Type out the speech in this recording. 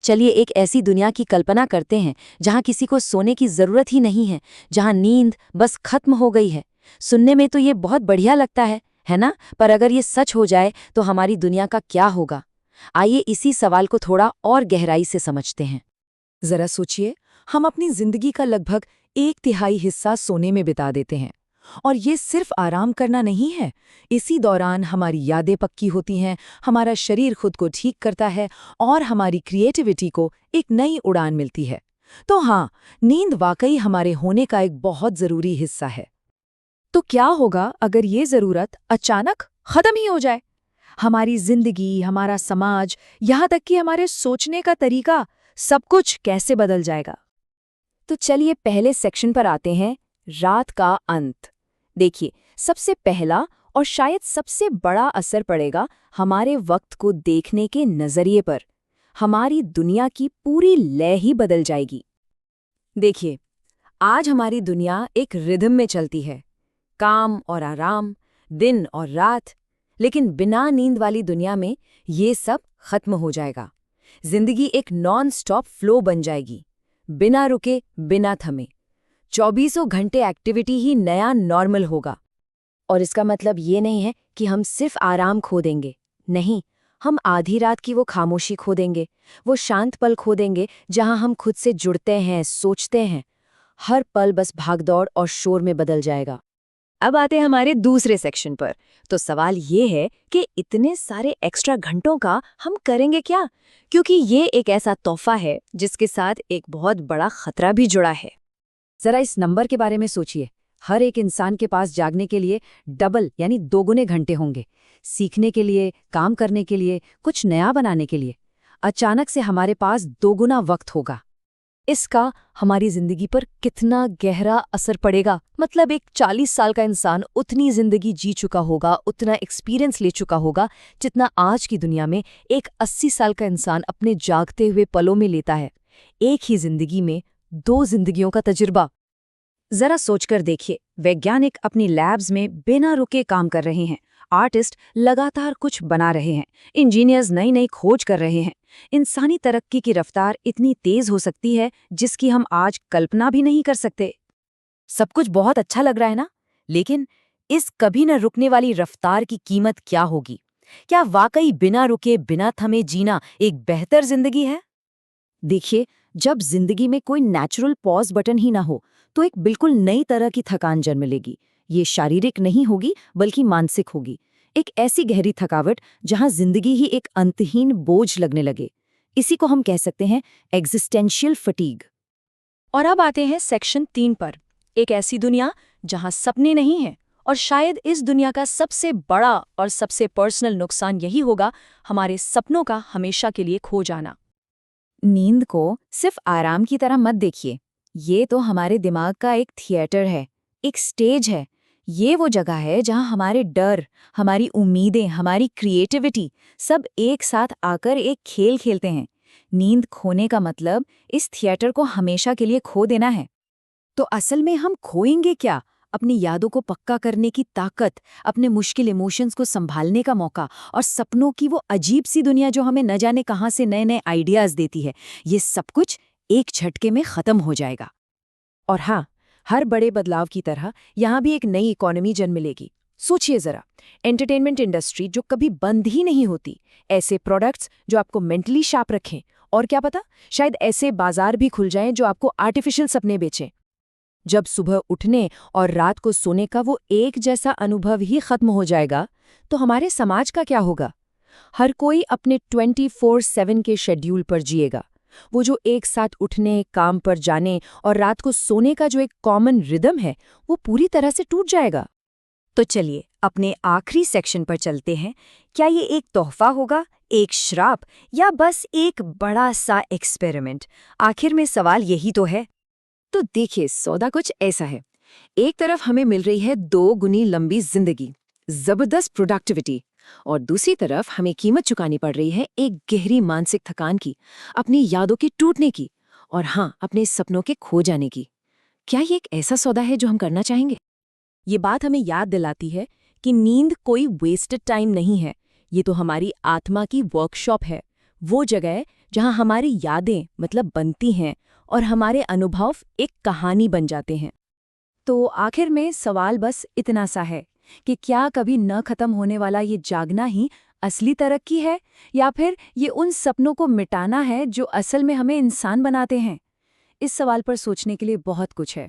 चलिए एक ऐसी दुनिया की कल्पना करते हैं जहां किसी को सोने की जरूरत ही नहीं है, जहां नींद बस खत्म हो गई है। सुनने में तो ये बहुत बढ़िया लगता है ना? पर अगर ये सच हो जाए तो हमारी दुनिया का क्या होगा? आइए इसी सवाल को थोड़ा और गहराई से समझते हैं। जरा सोचिए, हम अपनी जिंदगी का लगभग 1/3 हिस्सा सोने में बिता देते हैं। और ये सिर्फ आराम करना नहीं है। इसी दौरान हमारी यादें पक्की होती हैं, हमारा शरीर खुद को ठीक करता है और हमारी क्रिएटिविटी को एक नई उड़ान मिलती है। तो हाँ, नींद वाकई हमारे होने का एक बहुत ज़रूरी हिस्सा है। तो क्या होगा अगर ये ज़रूरत अचानक ख़त्म ही हो जाए? हमारी जिंदगी, हमारा समाज, यहाँ तक कि हमारे सोचने का तरीका, सब कुछ कैसे बदल जाएगा? तो चलिए पहले सेक्शन पर आते हैं, रात का अंत। देखिए, सबसे पहला और शायद सबसे बड़ा असर पड़ेगा हमारे वक्त को देखने के नज़रिए पर। हमारी दुनिया की पूरी लय ही बदल जाएगी। देखिए, आज हमारी दुनिया एक रिदम में चलती है, काम और आराम, दिन और रात। लेकिन बिना नींद वाली दुनिया में ये सब खत्म हो जाएगा। जिंदगी एक नॉन स्टॉप फ्लो बन जाएगी, बिना रुके, बिना थमे। 24 घंटे एक्टिविटी ही नया नॉर्मल होगा। और इसका मतलब ये नहीं है कि हम सिर्फ आराम खो देंगे। नहीं, हम आधी रात की वो खामोशी खो देंगे, वो शांत पल खो देंगे जहां हम खुद से जुड़ते हैं, सोचते हैं। हर पल बस भागदौड़ और शोर में बदल जाएगा। अब आते हैं हमारे दूसरे सेक्शन पर। तो सवाल ये है कि इतने सारे एक्स्ट्रा घंटों का हम करेंगे क्या? क्योंकि ये एक ऐसा तोहफा है जिसके साथ एक बहुत बड़ा खतरा भी जुड़ा है। जरा इस नंबर के बारे में सोचिए। हर एक इंसान के पास जागने के लिए डबल यानी 2 घंटे होंगे, सीखने के लिए, काम करने के लिए, कुछ नया बनाने के लिए। अचानक से हमारे पास 2 वक्त होगा। इसका हमारी जिंदगी पर कितना गहरा असर पड़ेगा? मतलब एक 40 साल का इंसान उतनी जिंदगी जी चुका होगा, उतना एक्सपीरियंस ले चुका होगा जितना आज की दुनिया में एक 80 साल का इंसान अपने जागते हुए पलों में लेता है। एक ही जिंदगी में 2 जिंदगियों का तजुर्बा। जरा सोचकर देखिए, वैज्ञानिक अपनी लैब्स में बिना रुके काम कर रहे हैं, आर्टिस्ट लगातार कुछ बना रहे हैं, इंजीनियर्स नई नई खोज कर रहे हैं। इंसानी तरक्की की रफ्तार इतनी तेज हो सकती है जिसकी हम आज कल्पना भी नहीं कर सकते। सब कुछ बहुत अच्छा लग रहा है ना? लेकिन इस कभी न रुकने वाली रफ्तार की कीमत क्या होगी? क्या वाकई बिना रुके, बिना थमे जीना एक बेहतर जिंदगी है? देखिए, जब जिंदगी में कोई नेचुरल पॉज बटन ही ना हो तो एक बिल्कुल नई तरह की थकान जन्म लेगी। ये शारीरिक नहीं होगी बल्कि मानसिक होगी। एक ऐसी गहरी थकावट जहां जिंदगी ही एक अंतहीन बोझ लगने लगे। इसी को हम कह सकते हैं एग्जिस्टेंशियल फटीग। और अब आते हैं सेक्शन 3 पर। एक ऐसी दुनिया जहां सपने नहीं हैं, और शायद इस दुनिया का सबसे बड़ा और सबसे पर्सनल नुकसान यही होगा, हमारे सपनों का हमेशा के लिए खो जाना। नींद को सिर्फ आराम की तरह मत देखिए। ये तो हमारे दिमाग का एक थिएटर है, एक स्टेज है। ये वो जगह है जहां हमारे डर, हमारी उम्मीदें, हमारी क्रिएटिविटी सब एक साथ आकर एक खेल खेलते हैं। नींद खोने का मतलब इस थिएटर को हमेशा के लिए खो देना है। तो असल में हम खोएंगे क्या? अपनी यादों को पक्का करने की ताकत, अपने मुश्किल इमोशंस को संभालने का मौका और सपनों की वो अजीब सी दुनिया जो हमें न जाने कहां से नए नए आइडियाज देती है। ये सब कुछ एक झटके में खत्म हो जाएगा। और हाँ, हर बड़े बदलाव की तरह यहाँ भी एक नई इकोनॉमी जन्म लेगी। सोचिए जरा, एंटरटेनमेंट इंडस्ट्री जो कभी बंद ही नहीं होती, ऐसे प्रोडक्ट्स जो आपको मेंटली शार्प रखें, और क्या पता, शायद ऐसे बाजार भी खुल जाएं जो आपको आर्टिफिशियल सपने बेचें। जब सुबह उठने और रात को सोने का वो एक जैसा अनुभव ही खत्म हो जाएगा, तो हमारे समाज का क्या होगा? हर कोई अपने 24/7 के शेड्यूल पर जिएगा। वो जो एक साथ उठने, काम पर जाने और रात को सोने का जो एक कॉमन रिदम है, वो पूरी तरह से टूट जाएगा। तो चलिए अपने आखिरी सेक्शन पर चलते हैं। क्या ये एक तोहफा होगा, एक श्राप, या बस एक बड़ा सा एक्सपेरिमेंट? आखिर में सवाल यही तो है। तो देखिए, सौदा कुछ ऐसा है। एक तरफ हमें मिल रही है 2 गुनी लंबी जिंदगी, जबरदस्त प्रोडक्टिविटी, और दूसरी तरफ हमें कीमत चुकानी पड़ रही है एक गहरी मानसिक थकान की, अपनी यादों के टूटने की, और हाँ, अपने सपनों के खो जाने की। क्या ये एक ऐसा सौदा है जो हम करना चाहेंगे? ये बात हमें याद दिलाती है कि नींद कोई वेस्टेड टाइम नहीं है। ये तो हमारी आत्मा की वर्कशॉप है, वो जगह जहां हमारी यादें मतलब बनती हैं और हमारे अनुभव एक कहानी बन जाते हैं। तो आखिर में सवाल बस इतना सा है कि क्या कभी न खत्म होने वाला ये जागना ही असली तरक्की है, या फिर ये उन सपनों को मिटाना है जो असल में हमें इंसान बनाते हैं? इस सवाल पर सोचने के लिए बहुत कुछ है।